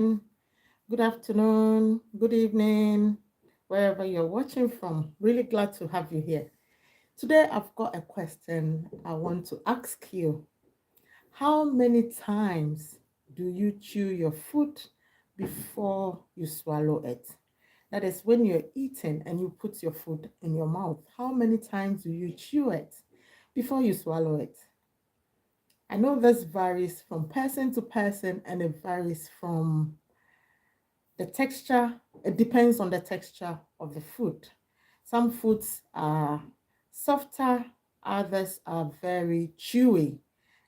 Good afternoon, good evening, wherever you're watching from. Really glad to have you here. Today, I've got a question I want to ask you. How many times do you chew your food before you swallow it? That is, when you're eating and you put your food in your mouth, how many times do you chew it before you swallow it? I know this varies from person to person and it varies from the texture. It depends on the texture of the food. Some foods are softer, others are very chewy.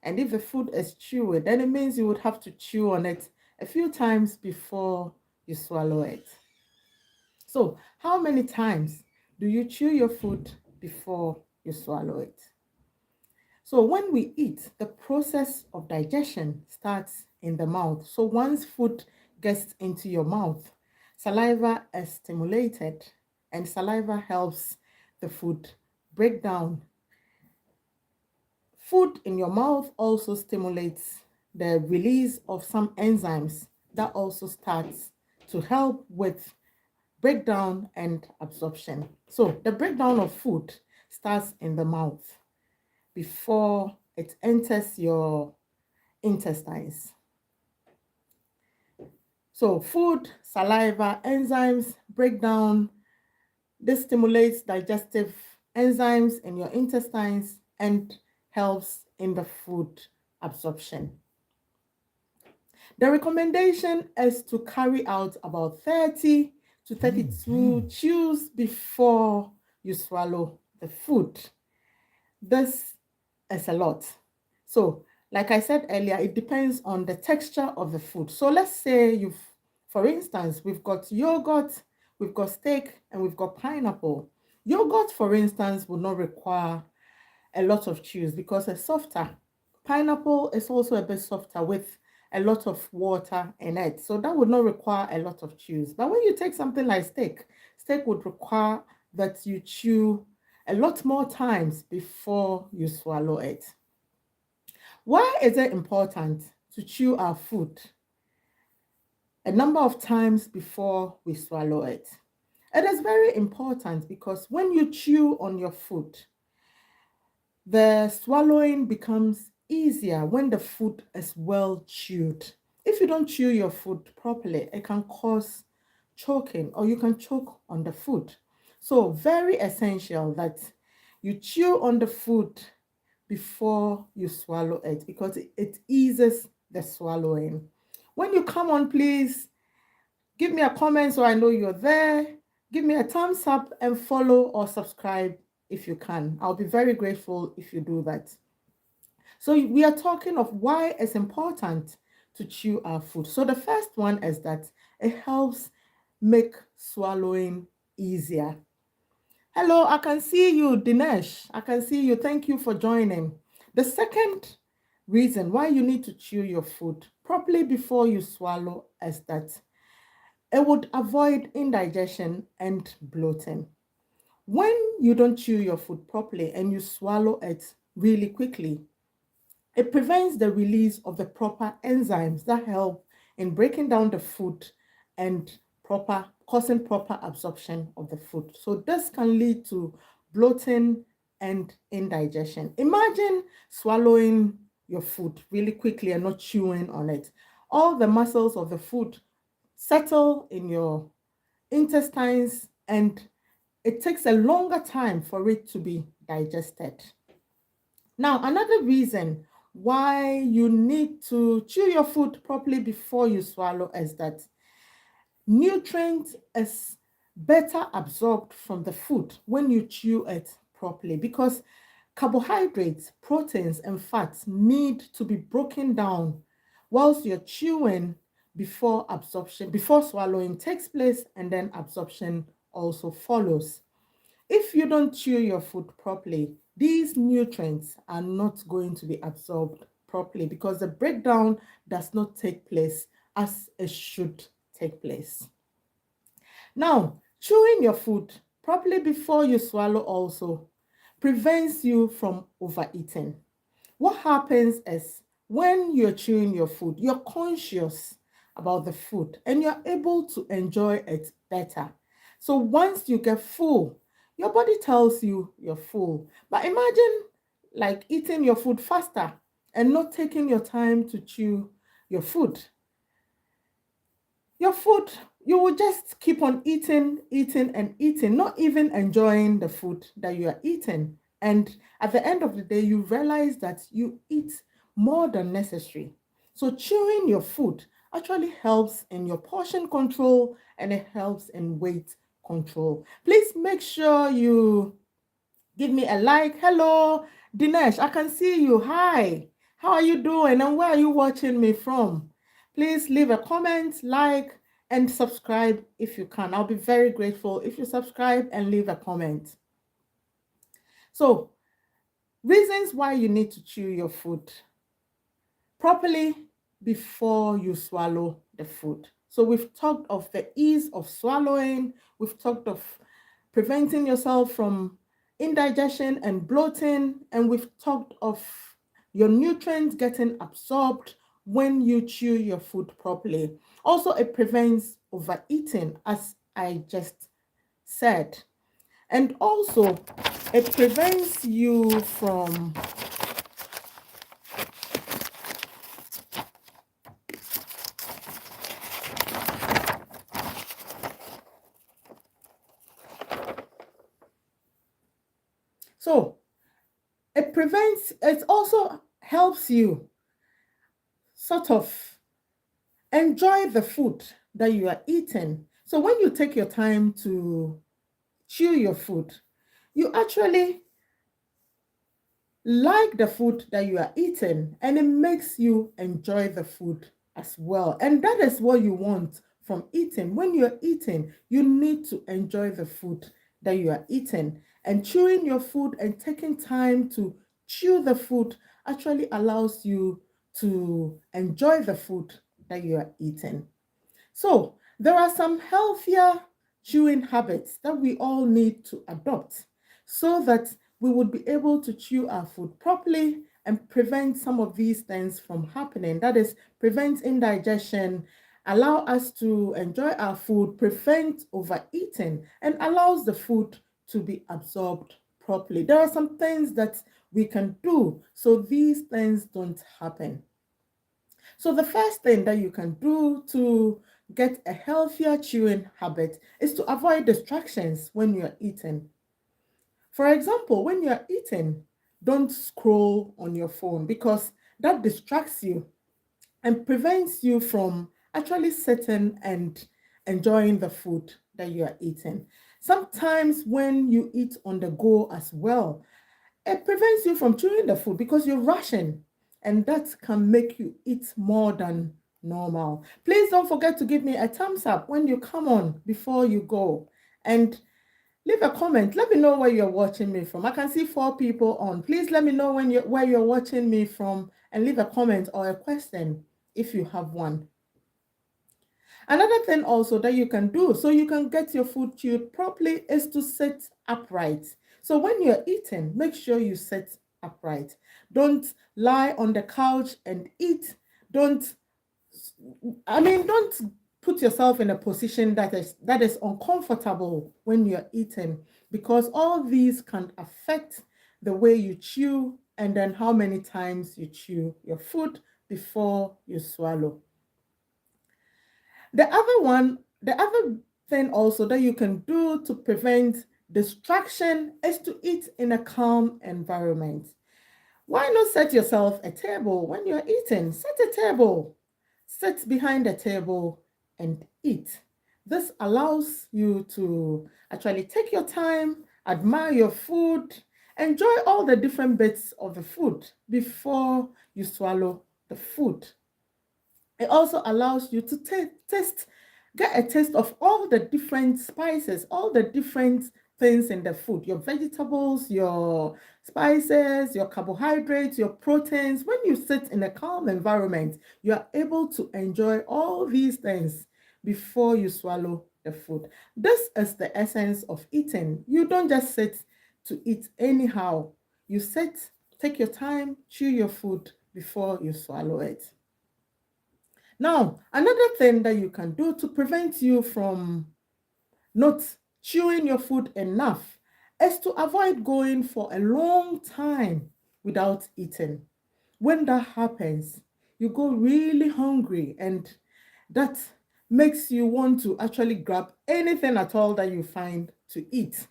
And if the food is chewy, then it means you would have to chew on it a few times before you swallow it. So, how many times do you chew your food before you swallow it? So, when we eat, the process of digestion starts in the mouth. So, once food gets into your mouth, saliva is stimulated, and saliva helps the food break down. Food in your mouth also stimulates the release of some enzymes that also starts to help with breakdown and absorption. So, the breakdown of food starts in the mouth before it enters your intestines. So, food, saliva, enzymes break down. This stimulates digestive enzymes in your intestines and helps in the food absorption. The recommendation is to carry out about 30 to 32 chews before you swallow the food. This is a lot. So, like I said earlier, it depends on the texture of the food. So, let's say for instance, we've got yogurt, we've got steak, and we've got pineapple. Yogurt, for instance, would not require a lot of chews because it's softer. Pineapple is also a bit softer with a lot of water in it. So that would not require a lot of chews. But when you take something like steak would require that you chew a lot more times before you swallow it. Why is it important to chew our food a number of times before we swallow it? It is very important because when you chew on your food, the swallowing becomes easier when the food is well chewed. If you don't chew your food properly, it can cause choking or you can choke on the food. So, very essential that you chew on the food before you swallow it because it eases the swallowing. When you come on, please give me a comment so I know you're there. Give me a thumbs up and follow or subscribe if you can. I'll be very grateful if you do that. So we are talking of why it's important to chew our food. So the first one is that it helps make swallowing easier. Hello, I can see you, Dinesh. I can see you. Thank you for joining. The second reason why you need to chew your food properly before you swallow is that it would avoid indigestion and bloating. When you don't chew your food properly and you swallow it really quickly, it prevents the release of the proper enzymes that help in breaking down the food and causing proper absorption of the food. So this can lead to bloating and indigestion. Imagine swallowing your food really quickly and not chewing on it. All the muscles of the food settle in your intestines and it takes a longer time for it to be digested. Now, another reason why you need to chew your food properly before you swallow is that nutrients is better absorbed from the food when you chew it properly because carbohydrates, proteins, and fats need to be broken down whilst you're chewing before swallowing takes place, and then absorption also follows. If you don't chew your food properly, these nutrients are not going to be absorbed properly because the breakdown does not take place as it should take place. Now, chewing your food properly before you swallow also prevents you from overeating. What happens is when you're chewing your food, you're conscious about the food and you're able to enjoy it better. So once you get full, your body tells you you're full. But imagine like eating your food faster and not taking your time to chew your food. Your food, you will just keep on eating, eating, and eating, not even enjoying the food that you are eating. And at the end of the day, you realize that you eat more than necessary. So, chewing your food actually helps in your portion control and it helps in weight control. Please make sure you give me a like. Hello, Dinesh, I can see you. Hi, how are you doing and where are you watching me from? Please leave a comment, like, and subscribe if you can. I'll be very grateful if you subscribe and leave a comment. So, reasons why you need to chew your food properly before you swallow the food. So, we've talked of the ease of swallowing, we've talked of preventing yourself from indigestion and bloating, and we've talked of your nutrients getting absorbed when you chew your food properly. Also, it prevents overeating, as I just said, and also it prevents you from so it also helps you sort of enjoy the food that you are eating. So when you take your time to chew your food, you actually like the food that you are eating and it makes you enjoy the food as well. And that is what you want from eating. When you're eating, you need to enjoy the food that you are eating. And chewing your food and taking time to chew the food actually allows you to enjoy the food that you are eating. So, there are some healthier chewing habits that we all need to adopt so that we would be able to chew our food properly and prevent some of these things from happening. That is, prevent indigestion, allow us to enjoy our food, prevent overeating, and allows the food to be absorbed properly. There are some things that we can do so these things don't happen. So the first thing that you can do to get a healthier chewing habit is to avoid distractions when you're eating. For example, when you're eating, don't scroll on your phone because that distracts you and prevents you from actually sitting and enjoying the food that you are eating. Sometimes when you eat on the go as well, it prevents you from chewing the food because you're rushing, and that can make you eat more than normal. Please don't forget to give me a thumbs up when you come on before you go, and leave a comment. Let me know where you're watching me from. I can see 4 people on. Please let me know where you're watching me from and leave a comment or a question if you have one. Another thing also that you can do so you can get your food chewed properly is to sit upright. So when you're eating, make sure you sit upright. Don't lie on the couch and eat. Don't put yourself in a position that is uncomfortable when you're eating, because all these can affect the way you chew and then how many times you chew your food before you swallow. The other thing also that you can do to prevent distraction is to eat in a calm environment. Why not set yourself a table when you're eating? Set a table, sit behind the table and eat. This allows you to actually take your time, admire your food, enjoy all the different bits of the food before you swallow the food. It also allows you to get a taste of all the different spices, all the different things in the food, your vegetables, your spices, your carbohydrates, your proteins. When you sit in a calm environment, you are able to enjoy all these things before you swallow the food. This is the essence of eating. You don't just sit to eat anyhow. You sit, take your time, chew your food before you swallow it. Now, another thing that you can do to prevent you from not chewing your food enough is to avoid going for a long time without eating. When that happens, you go really hungry, and that makes you want to actually grab anything at all that you find to eat.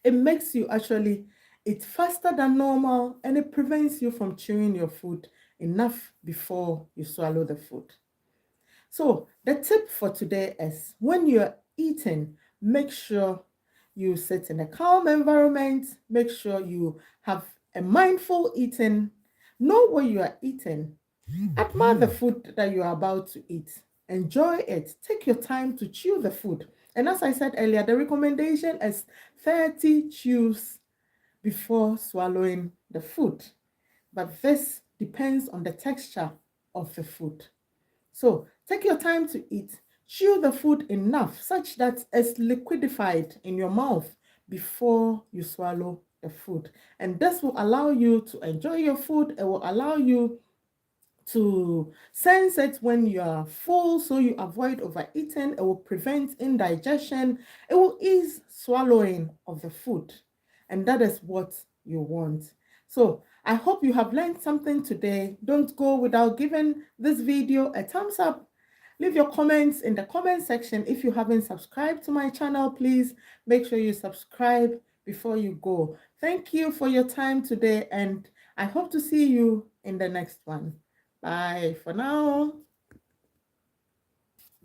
It makes you actually eat faster than normal, and it prevents you from chewing your food enough before you swallow the food. So, the tip for today is when you're eating, make sure you sit in a calm environment, make sure you have a mindful eating, know what you are eating, admire the food that you are about to eat, enjoy it, take your time to chew the food. And as I said earlier, the recommendation is 30 chews before swallowing the food. But this depends on the texture of the food. So take your time to eat. Chew the food enough such that it's liquidified in your mouth before you swallow the food. And this will allow you to enjoy your food. It will allow you to sense it when you are full, so you avoid overeating. It will prevent indigestion. It will ease swallowing of the food. And that is what you want. So I hope you have learned something today. Don't go without giving this video a thumbs up. Leave your comments in the comment section. If you haven't subscribed to my channel, please make sure you subscribe before you go. Thank you for your time today, and I hope to see you in the next one. Bye for now.